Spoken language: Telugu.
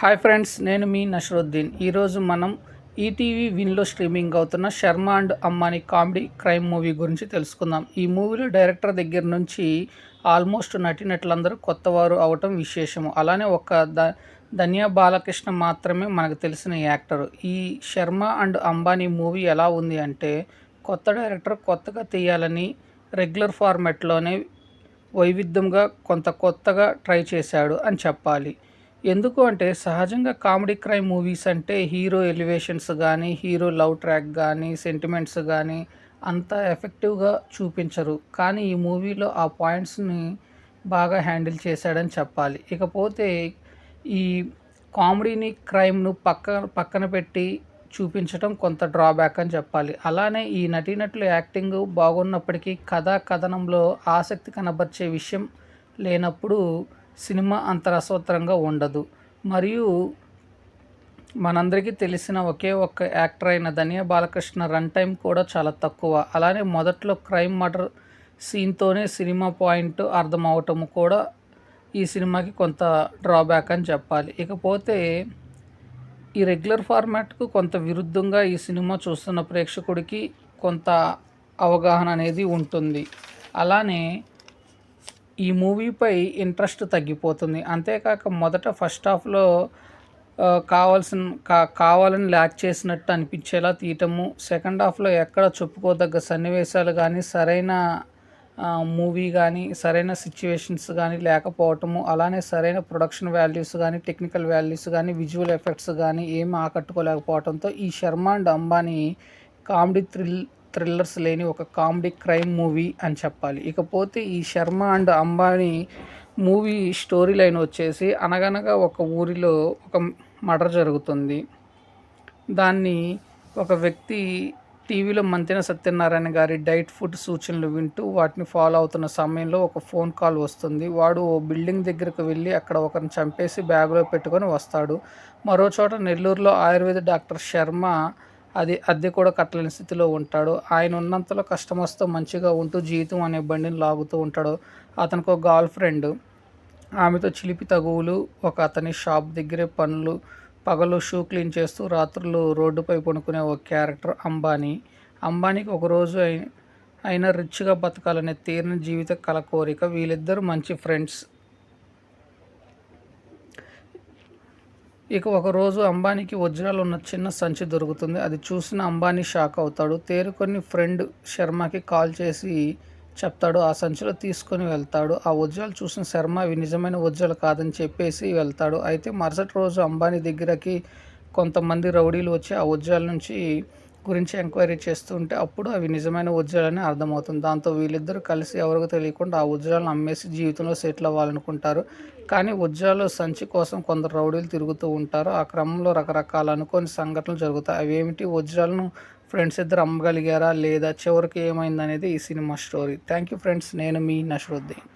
హాయ్ ఫ్రెండ్స్, నేను మీ నషరుద్దీన్. ఈరోజు మనం ఈటీవీ విన్లో స్ట్రీమింగ్ అవుతున్న శర్మ అండ్ అమ్మాని కామెడీ క్రైమ్ మూవీ గురించి తెలుసుకుందాం. ఈ మూవీలో డైరెక్టర్ దగ్గర నుంచి ఆల్మోస్ట్ నటీనటులందరూ కొత్తవారు అవటం విశేషము. అలానే ధన్య బాలకృష్ణ మాత్రమే మనకు తెలిసిన యాక్టర్. ఈ శర్మ అండ్ అంబానీ మూవీ ఎలా ఉంది అంటే, కొత్త డైరెక్టర్ కొత్తగా తీయాలని రెగ్యులర్ ఫార్మాట్లోనే వైవిధ్యంగా కొంత కొత్తగా ట్రై చేశాడు అని చెప్పాలి. ఎందుకు అంటే, సహజంగా కామెడీ క్రైమ్ మూవీస్ అంటే హీరో ఎలివేషన్స్ కానీ, హీరో లవ్ ట్రాక్ కానీ, సెంటిమెంట్స్ కానీ అంత ఎఫెక్టివ్గా చూపించరు. కానీ ఈ మూవీలో ఆ పాయింట్స్ని బాగా హ్యాండిల్ చేశాడని చెప్పాలి. ఇకపోతే ఈ కామెడీని, క్రైమ్ను పక్కన పెట్టి చూపించడం కొంత డ్రాబ్యాక్ అని చెప్పాలి. అలానే ఈ నటీనటుల యాక్టింగ్ బాగున్నప్పటికీ కథనంలో ఆసక్తి కనబర్చే విషయం లేనప్పుడు సినిమా అంత రసవత్తరంగా ఉండదు. మరియు మనందరికీ తెలిసిన ఒకే ఒక్క యాక్టర్ అయిన ధన్య బాలకృష్ణ రన్ టైం కూడా చాలా తక్కువ. అలానే మొదట్లో క్రైమ్ మర్డర్ సీన్తోనే సినిమా పాయింట్ అర్థమవటము కూడా ఈ సినిమాకి కొంత డ్రాబ్యాక్ అని చెప్పాలి. ఇకపోతే ఈ రెగ్యులర్ ఫార్మాట్కు కొంత విరుద్ధంగా ఈ సినిమా చూస్తున్న ప్రేక్షకుడికి కొంత అవగాహన అనేది ఉంటుంది. అలానే ఈ మూవీపై ఇంట్రెస్ట్ తగ్గిపోతుంది. అంతేకాక మొదట ఫస్ట్ హాఫ్లో కావాలని ల్యాక్ చేసినట్టు అనిపించేలా తీయటము, సెకండ్ హాఫ్లో ఎక్కడ చెప్పుకోదగ్గ సన్నివేశాలు కానీ, సరైన మూవీ కానీ, సరైన సిచ్యువేషన్స్ కానీ లేకపోవటము, అలానే సరైన ప్రొడక్షన్ వాల్యూస్ కానీ, టెక్నికల్ వాల్యూస్ కానీ, విజువల్ ఎఫెక్ట్స్ కానీ ఏమీ ఆకట్టుకోలేకపోవడంతో ఈ Sharma and Ambani comedy thrillers లేని ఒక కామెడీ క్రైమ్ మూవీ అని చెప్పాలి. ఇకపోతే ఈ Sharma and Ambani movie story line వచ్చేసి, అనగనగా ఒక ఊరిలో ఒక మర్డర్ జరుగుతుంది. దాన్ని ఒక వ్యక్తి టీవీలో మంతెన సత్యనారాయణ గారి డైట్ ఫుడ్ సూచనలు వింటూ వాటిని ఫాలో అవుతున్న సమయంలో ఒక ఫోన్ కాల్ వస్తుంది. వాడు ఓ బిల్డింగ్ దగ్గరకు వెళ్ళి అక్కడ ఒకరిని చంపేసి బ్యాగులో పెట్టుకొని వస్తాడు. మరో చోట నెల్లూరులో ఆయుర్వేద డాక్టర్ శర్మ అద్దె కూడా కట్టలేని స్థితిలో ఉంటాడు. ఆయన ఉన్నంతలో కస్టమర్స్తో మంచిగా ఉంటూ జీవితం అనే బండిని లాగుతూ ఉంటాడు. అతనికి ఒక గర్ల్ ఫ్రెండ్, ఆమెతో చిలిపి తగువులు. అతని షాప్ దగ్గరే పగలు షూ క్లీన్ చేస్తూ రాత్రులు రోడ్డుపై పడుకునే ఒక క్యారెక్టర్ అంబానీకి ఒకరోజు అయినా రిచ్గా బతకాలనే తీరని జీవిత కల కోరిక. వీళ్ళిద్దరూ మంచి ఫ్రెండ్స్. ఇక ఒకరోజు అంబానీకి వజ్రాలు ఉన్న చిన్న సంచి దొరుకుతుంది. అది చూసిన అంబానీ షాక్ అవుతాడు. తేరుకొని ఫ్రెండ్ శర్మకి కాల్ చేసి చెప్తాడు. ఆ సంచిలో తీసుకొని వెళ్తాడు. ఆ వజ్రాలు చూసిన శర్మ అవి నిజమైన వజ్రాలు కాదని చెప్పేసి వెళ్తాడు. అయితే మరుసటి రోజు అంబానీ దగ్గరకి కొంతమంది రౌడీలు వచ్చి ఆ వజ్రాల గురించి ఎంక్వైరీ చేస్తుంటే అప్పుడు అవి నిజమైన వజ్రాలని అర్థమవుతుంది. దాంతో వీళ్ళిద్దరూ కలిసి ఎవరికి తెలియకుండా ఆ వజ్రాలను అమ్మేసి జీవితంలో సెటిల్ అవ్వాలనుకుంటారు. కానీ వజ్రాల సంచి కోసం కొందరు రౌడీలు తిరుగుతూ ఉంటారు. ఆ క్రమంలో రకరకాల అనుకోని సంఘటనలు జరుగుతాయి. అవేమిటి, వజ్రాలను ఫ్రెండ్స్ ఇద్దరు అమ్మగలిగారా లేదా, చివరికి ఏమైందనేది ఈ cinema story. Thank you friends, నేను మీ నషరుద్దీన్.